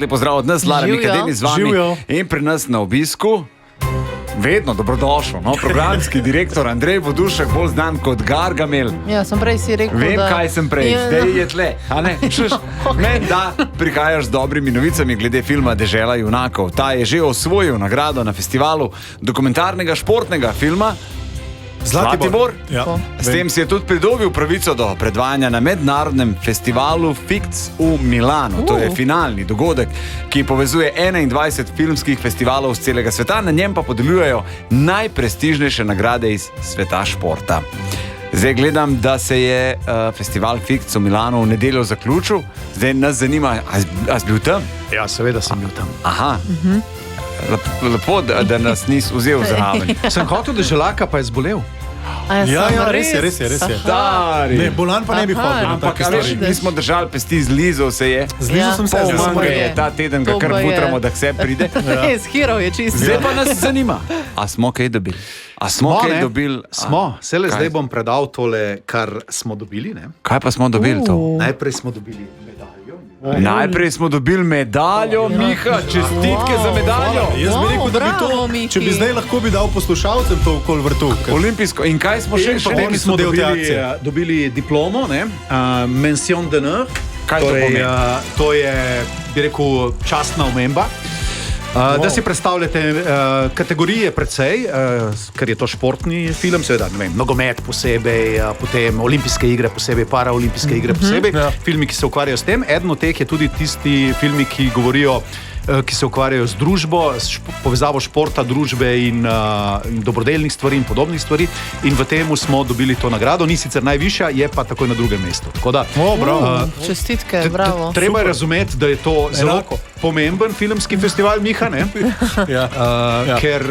lepo zdrav od nas, Lara Mikadeni z vami. Živijo. In pri nas na obisku, vedno dobrodošel, programski direktor Andrej Vodušek, bolj znan kot Gargamel. Ja, sem prej si rekel, Vem, da... kaj sem prej, zdaj je tle. Meni da prihajaš z dobrimi novicami glede filma Dežela junakov. Ta je že osvojil nagrado na festivalu dokumentarnega športnega filma Zlatibor. Ja. S tem si je tudi pridobil pravico do predvajanja na mednarodnem festivalu Fikc v Milanu. To je finalni dogodek, ki povezuje 21 filmskih festivalov z celega sveta. Na njem pa podeljujejo najprestižnejše nagrade iz sveta športa. Zdaj gledam, da se je festival Fikc v Milanu v nedeljo zaključil. Zdaj nas zanima, a si bil tam? Ja, seveda sem bil tam. Aha. Lepo, da nas nisi vzel zraven. Sem hotel Deželaka, pa je zbolel. Ja, res je. Stari. Ne, bolan pa ne bi hodil na Ampak, take a veš, stvari. mi smo držali pesti z Lizo, se je. Z Lizo sem se Ja. Manjka zelo je ta teden, ga To kar pa je. butramo, da vse pride. Res, hero je čisto. Zdaj pa nas zanima, a smo kaj dobili? A smo kaj ne? dobili? Smo. Sele Kaj? zdaj bom predal tole, kar smo dobili. Ne? Kaj pa smo dobili to? Najprej smo dobili medaljo. Najprej smo dobili medaljo, Miha, čestitke za medaljo. Jaz bi rekel, da bi Bravo, to, Miki. če bi zdaj lahko bi dal poslušalcem to okoli vrtu. Olimpijsko. In kaj smo še pa nekaj oni smo del te dobili, akcije. dobili diplomo, mention d'honneur. Kaj to pomeni? To je, bi rekel, častna omemba. Da si predstavljate kategorije precej, ker je to športni film, seveda, ne vem, nogomet posebej, potem olimpijske igre posebej, paraolimpijske igre posebej, Ja. filmi, ki se ukvarjajo s tem. Eden od teh je tudi tisti filmi, ki govorijo, ki se ukvarjajo z družbo, s povezavo športa, družbe in dobrodelnih stvari in podobnih stvari. In v tem smo dobili to nagrado, ni sicer najvišja, je pa takoj na drugem mestu. Tako da, Bravo. Čestitke, bravo. treba je razumeti, da je to zelo Enako. pomemben filmski festival, Miha, ne? Ja. Ja. Ker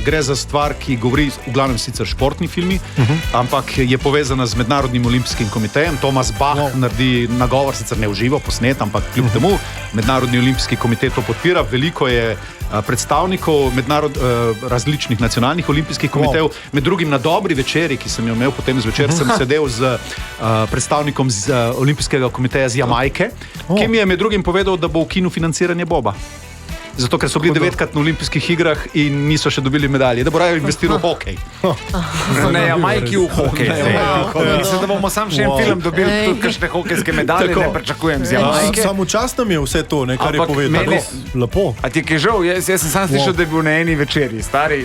gre za stvar, ki govori v glavnem sicer športni filmi, ampak je povezana z Mednarodnim olimpijskim komitejem. Tomas Bach naredi nagovor, sicer ne v živo posnet, ampak kljub temu Mednarodni olimpijski komitej to podpira. Veliko je predstavnikov različnih nacionalnih olimpijskih komitejev. Med drugim na dobri večeri, ki sem jo imel potem zvečer, sem sedel z predstavnikom z olimpijskega komiteja z Jamajke, ki mi je med drugim povedal, da bo ukinil financiranje boba. Zato, ker so bili 9-krat na olimpijskih igrah in niso še dobili medalje. Da bo raje investiral v hokej. Ne, Jamajki v hokej. Mislim, da bomo sam še en film dobili, tudi kakšne hokejske medalje, ne pričakujem z Jamajke. Samo čas nam je vse to, ne, kar je Ampak povedal. meni- Lepo. A ti je kaj žal? Jaz sem sam slišal, da je bil na eni večerji, stari.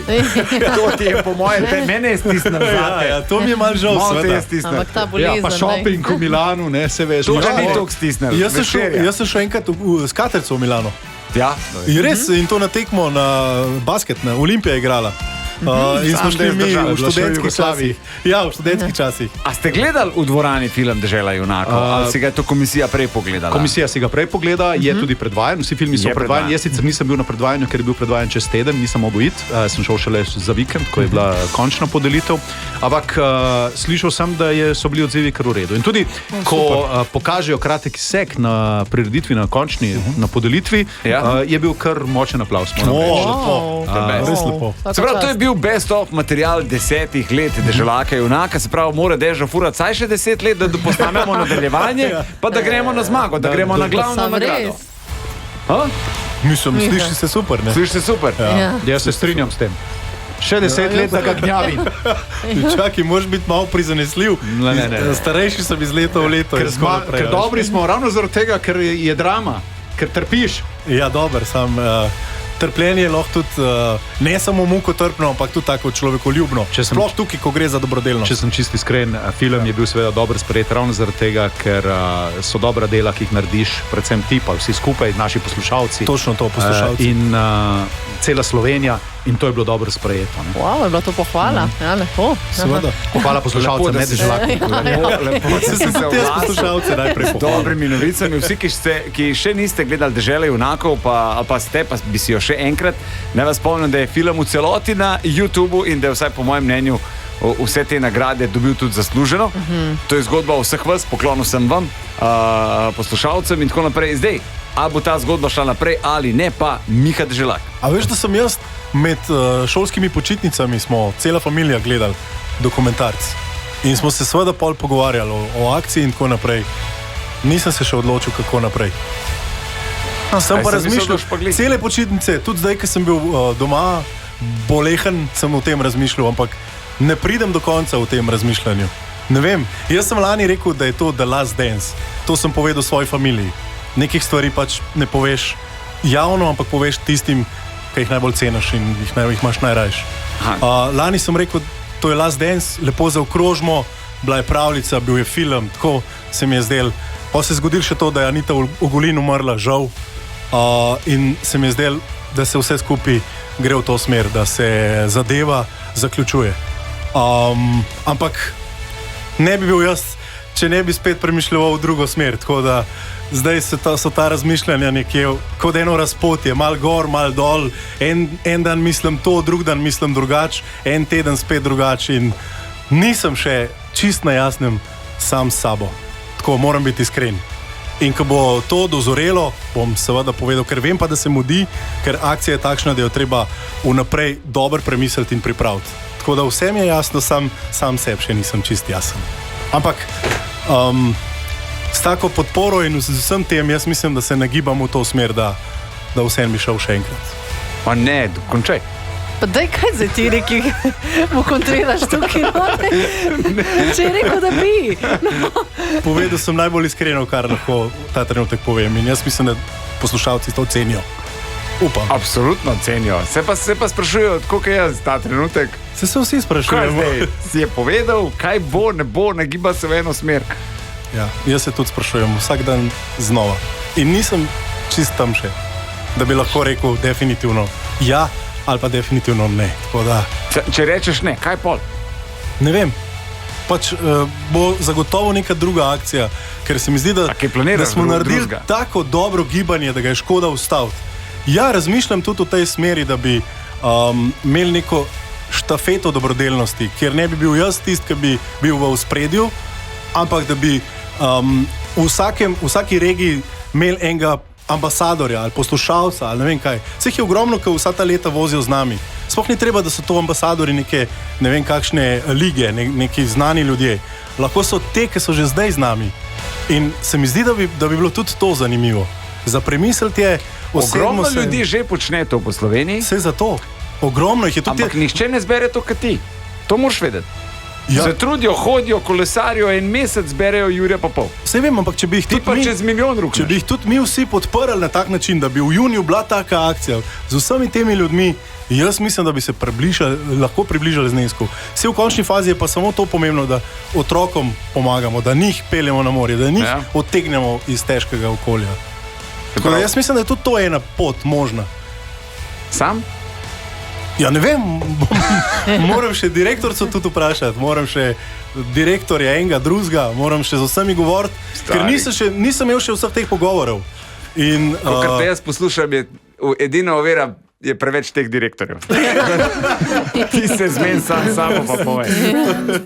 To ti je po mojem, mene je stisnil zate. Ja, to mi je malo žal, Malo te je seveda. stisnil. Ampak ta Ja, bolezen. pa shopping v Milanu, ne, se veš. To že Ja, ni ne. toliko stisnil. Jaz sem šel enkrat s Katerco v Milano. Ja, In res, in to na tekmo na basket, na Olimpija je igrala. In smo Sam šli del mi države, v bila še v študentskih Jugoslaviji. časih. Ja, v študentskih časih. A ste gledali v dvorani film Dežela junakov? Ali si ga je to komisija prej pogledala? Komisija si ga prej pogleda, je tudi predvajan, vsi filmi so Je predvajani. predvajan. Jaz sicer nisem bil na predvajanju, ker je bil predvajan čez teden, nisem mogel iti, sem šel šele za vikend, ko je bila končna podelitev. Ampak slišal sem, da so bili odzivi kar v redu. In tudi, ko pokažejo kratek izsek na prireditvi, na končni, na podelitvi, Ja. je bil kar močen aplavz. moram reči. Lepo. Res lepo. Se pravi, to je bil best of material 10 let Deželaka junaka, se pravi, mora Dežo furati saj še 10 let, da posnamemo nadaljevanje, pa da gremo na zmago, da gremo na glavno Sam nagrado. res. A? Mislim, sliši se super, ne? Sliši se super. Ja. Jaz se strinjam s tem. Še 10 let, da ga gnjavim. Čakaj, moraš biti malo prizanesljiv. Ne. Starejši sem iz leta v leto. in tako naprej, Ker veš. dobri smo ravno zaradi tega, ker je drama, ker trpiš. Ja, dober, sam trpljenje je lahko tudi ne samo mukotrpno, ampak tudi tako človekoljubno. Sploh tukaj, ko gre za dobrodelno. Če sem čisti iskren, film je bil seveda dobro sprejet ravno zaradi tega, ker so dobra dela, ki jih narediš, predvsem ti pa vsi skupaj, naši poslušalci. Točno to, poslušalci. In cela Slovenija, in to je bilo dobro sprejeto. Ne? Wow, je bila to pohvala. Ja, lepo. Seveda. Pohvala poslušalcem, da ne si- Deželaku. Lepo, Se sem tudi jaz poslušalce najprej S pohvalil. dobrimi novicami. Vsi, ki še niste gledali Dežele junakov, ali pa ste, pa bi si jo še enkrat, naj vas spomnim, da je film v celoti na YouTubu in da je vsaj po mojem mnenju vse te nagrade dobil tudi zasluženo. To je zgodba o vseh vas, poklonil sem vam, poslušalcem in tako naprej. Zdaj, a bo ta zgodba šla naprej ali ne, pa Miha Deželak. A veš, da sem jaz med šolskimi počitnicami, smo cela familija gledali dokumentarc in smo se seveda pol pogovarjali o akciji in tako naprej. Nisem se še odločil, kako naprej. Aj, Sem pa sem mislil, razmišljal, da boš pa glih. cele počitnice, tudi zdaj, ko sem bil doma, bolehen, sem o tem razmišljal, ampak ne pridem do konca v tem razmišljanju. Ne vem, jaz sem lani rekel, da je to The Last Dance. To sem povedal svoji familiji. Nekih stvari pač ne poveš javno, ampak poveš tistim, ki jih najbolj ceniš in jih imaš najrajš. Lani sem rekel, to je Last Dance, lepo zaokrožimo, bila je pravljica, bil je film, tako se mi je zdel. Pa se je zgodilo še to, da je Anita Ogulin umrla, žal. In se mi je zdel, da se vse skupaj gre v to smer, da se zadeva zaključuje. Ampak ne bi bil jaz, če ne bi spet premišljal v drugo smer. Tako da zdaj so ta razmišljanja nekje kot eno razpotje, mal gor, mal dol. En dan mislim to, drug dan mislim drugače, en teden spet drugače. In nisem še čist na jasnem sam s sabo. Tako moram biti iskren. In ko bo to dozorelo, bom seveda povedal, ker vem pa, da se mudi, ker akcija je takšna, da jo treba vnaprej dobro premisliti in pripraviti. Tako da vse mi je jasno, sam sebi še nisem čist jasen. Ampak s tako podporo in z vsem tem, jaz mislim, da se nagibam v to smer, da vsem bi šel še enkrat. Pa ne, končaj. Pa daj, kaj zdaj ti reki, mu kontriraš tukaj, no? Če je rekel, da bi. No. Povedal sem najbolj iskreno, kar lahko ta trenutek povem. In jaz mislim, da poslušalci to cenijo. Upam. Absolutno cenijo. Se pa sprašujejo, koliko je jaz ta trenutek. Se vsi sprašujemo. Si je povedal, kaj bo, ne bo, ne giba se v eno smer. Ja, jaz se tudi sprašujem vsak dan znova. In nisem čist tam še, da bi lahko rekel definitivno ja ali pa definitivno ne. Da, če rečeš ne, kaj pol? Ne vem. Pač bo zagotovo neka druga akcija, ker se mi zdi, da smo naredili tako dobro gibanje, da ga je škoda ustaviti. Ja, razmišljam tudi v tej smeri, da bi imeli neko štafeto dobrodelnosti, kjer ne bi bil jaz tist, ki bi bil v ospredju, ampak da bi v vsaki regiji imeli enega ambasadorja ali poslušalca ali ne vem kaj. Vseh je ogromno, ki vsa ta leta vozijo z nami. Sploh ni treba, da so to ambasadori neke ne vem kakšne lige, neki znani ljudje. Lahko so te, ki so že zdaj z nami. In se mi zdi, da bi bilo tudi to zanimivo. Za premisliti je ogromno ljudi že počne to po Sloveniji. Vse za to. Ogromno jih je tudi. Ampak nihče ne zbere to, kot ti. To moraš vedeti. Ja. Se trudijo, hodijo, kolesarijo, en mesec zberejo Jurija pa pol. Vse vem, ampak če bi jih ti pa čez milijon rukneš. Če bi jih tudi mi vsi podprli na tak način, da bi v juniju bila taka akcija z vsemi temi ljudmi, jaz mislim, da bi se lahko približali znesku. Vse v končni fazi je pa samo to pomembno, da otrokom pomagamo, da njih peljemo na morje, da njih odtegnemo iz težkega okolja. Tako da jaz mislim, da je tudi to ena pot možna. Sam? Ja, ne vem, moram še direktorco tudi vprašati, moram še direktorja enega, drugega, moram še z vsemi govoriti, ker nisem imel še vseh teh pogovorov. Kar te jaz poslušam, edina ovira je preveč teh direktorjev. Ti se zmeni sam pa povej.